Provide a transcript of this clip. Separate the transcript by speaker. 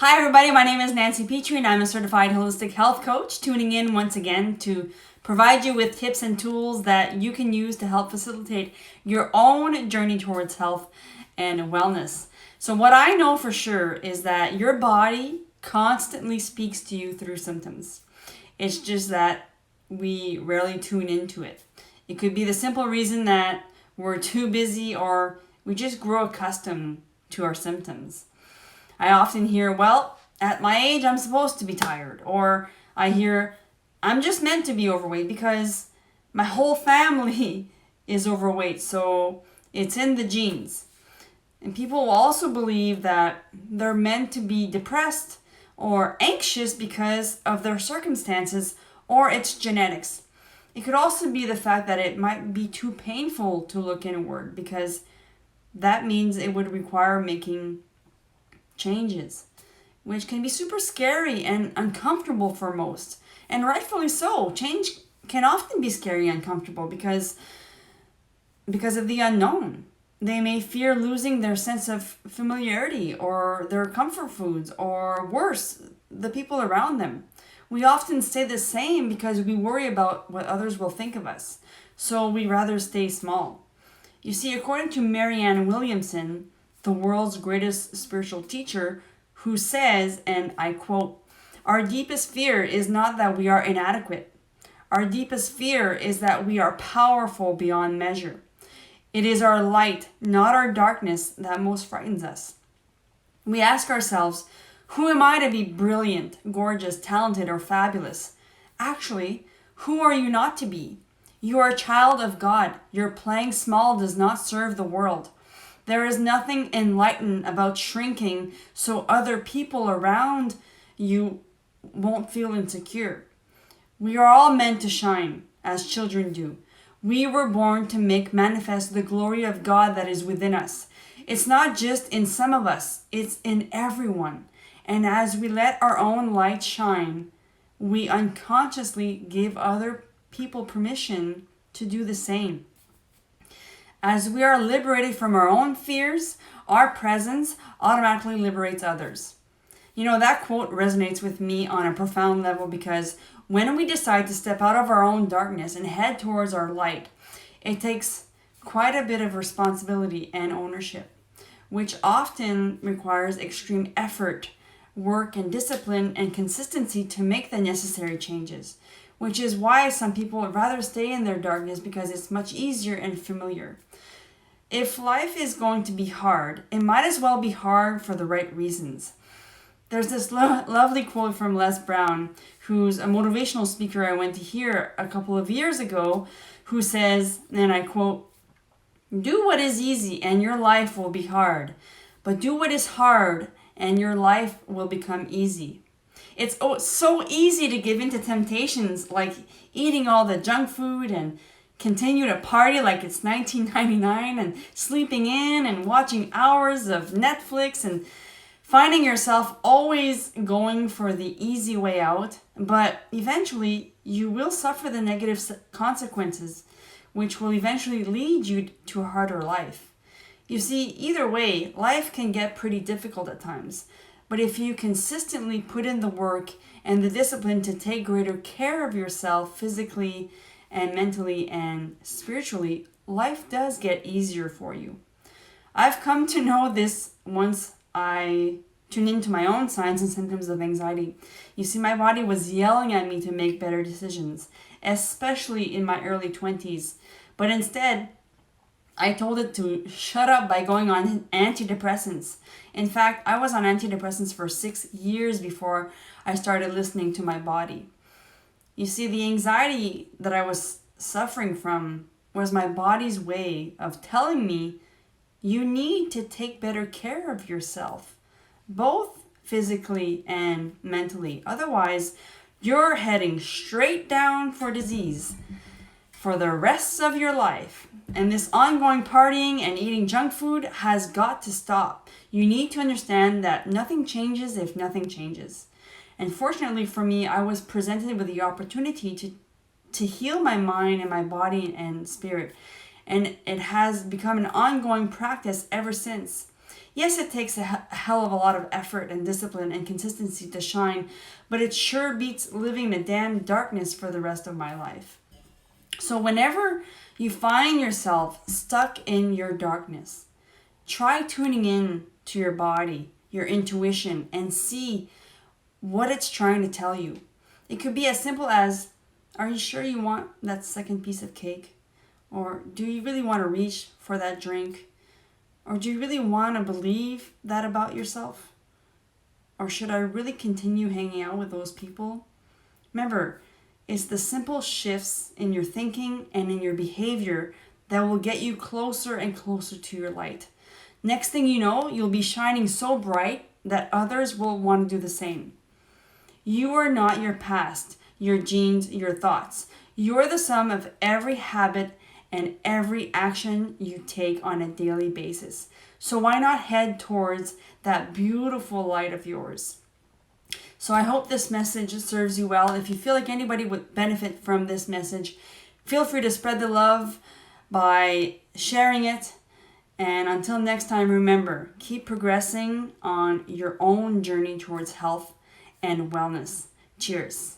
Speaker 1: Hi everybody, my name is Nancy Petrie and I'm a certified holistic health coach, tuning in once again to provide you with tips and tools that you can use to help facilitate your own journey towards health and wellness. So what I know for sure is that your body constantly speaks to you through symptoms. It's just that we rarely tune into it. It could be the simple reason that we're too busy or we just grow accustomed to our symptoms. I often hear, well, at my age, I'm supposed to be tired. Or I hear, I'm just meant to be overweight because my whole family is overweight, so it's in the genes. And people will also believe that they're meant to be depressed or anxious because of their circumstances or it's genetics. It could also be the fact that it might be too painful to look inward because that means it would require making changes, which can be super scary and uncomfortable for most. And rightfully so. Change can often be scary and uncomfortable because of the unknown. They may fear losing their sense of familiarity or their comfort foods, or worse, the people around them. We often stay the same because we worry about what others will think of us. So we rather stay small. You see, according to Marianne Williamson, the world's greatest spiritual teacher, who says, and I quote, "Our deepest fear is not that we are inadequate. Our deepest fear is that we are powerful beyond measure. It is our light, not our darkness, that most frightens us." We ask ourselves, who am I to be brilliant, gorgeous, talented, or fabulous? Actually, who are you not to be? You are a child of God. Your playing small does not serve the world. There is nothing enlightened about shrinking so other people around you won't feel insecure. We are all meant to shine, as children do. We were born to make manifest the glory of God that is within us. It's not just in some of us, it's in everyone. And as we let our own light shine, we unconsciously give other people permission to do the same. As we are liberated from our own fears, our presence automatically liberates others. You know, that quote resonates with me on a profound level because when we decide to step out of our own darkness and head towards our light, it takes quite a bit of responsibility and ownership, which often requires extreme effort, work, and discipline and consistency to make the necessary changes, which is why some people would rather stay in their darkness because it's much easier and familiar. If life is going to be hard, it might as well be hard for the right reasons. There's this lovely quote from Les Brown, who's a motivational speaker I went to hear a couple of years ago, who says, and I quote, "Do what is easy and your life will be hard, but do what is hard and your life will become easy." It's so easy to give in to temptations like eating all the junk food and continue to party like it's 1999 and sleeping in and watching hours of Netflix and finding yourself always going for the easy way out. But eventually you will suffer the negative consequences, which will eventually lead you to a harder life. You see, either way, life can get pretty difficult at times. But if you consistently put in the work and the discipline to take greater care of yourself physically and mentally and spiritually, life does get easier for you. I've come to know this once I tuned into my own signs and symptoms of anxiety. You see, my body was yelling at me to make better decisions, especially in my early 20s. But instead, I told it to shut up by going on antidepressants. In fact, I was on antidepressants for 6 years before I started listening to my body. You see, the anxiety that I was suffering from was my body's way of telling me you need to take better care of yourself, both physically and mentally. Otherwise, you're heading straight down for disease for the rest of your life. And this ongoing partying and eating junk food has got to stop. You need to understand that nothing changes if nothing changes. And fortunately for me, I was presented with the opportunity to heal my mind and my body and spirit. And it has become an ongoing practice ever since. Yes, it takes a hell of a lot of effort and discipline and consistency to shine, but it sure beats living in a damn darkness for the rest of my life. So whenever you find yourself stuck in your darkness, try tuning in to your body, your intuition, and see what it's trying to tell you. It could be as simple as, are you sure you want that second piece of cake? Or do you really want to reach for that drink? Or do you really want to believe that about yourself? Or should I really continue hanging out with those people? Remember, it's the simple shifts in your thinking and in your behavior that will get you closer and closer to your light. Next thing you know, you'll be shining so bright that others will want to do the same. You are not your past, your genes, your thoughts. You're the sum of every habit and every action you take on a daily basis. So why not head towards that beautiful light of yours? So I hope this message serves you well. If you feel like anybody would benefit from this message, feel free to spread the love by sharing it. And until next time, remember, keep progressing on your own journey towards health and wellness. Cheers.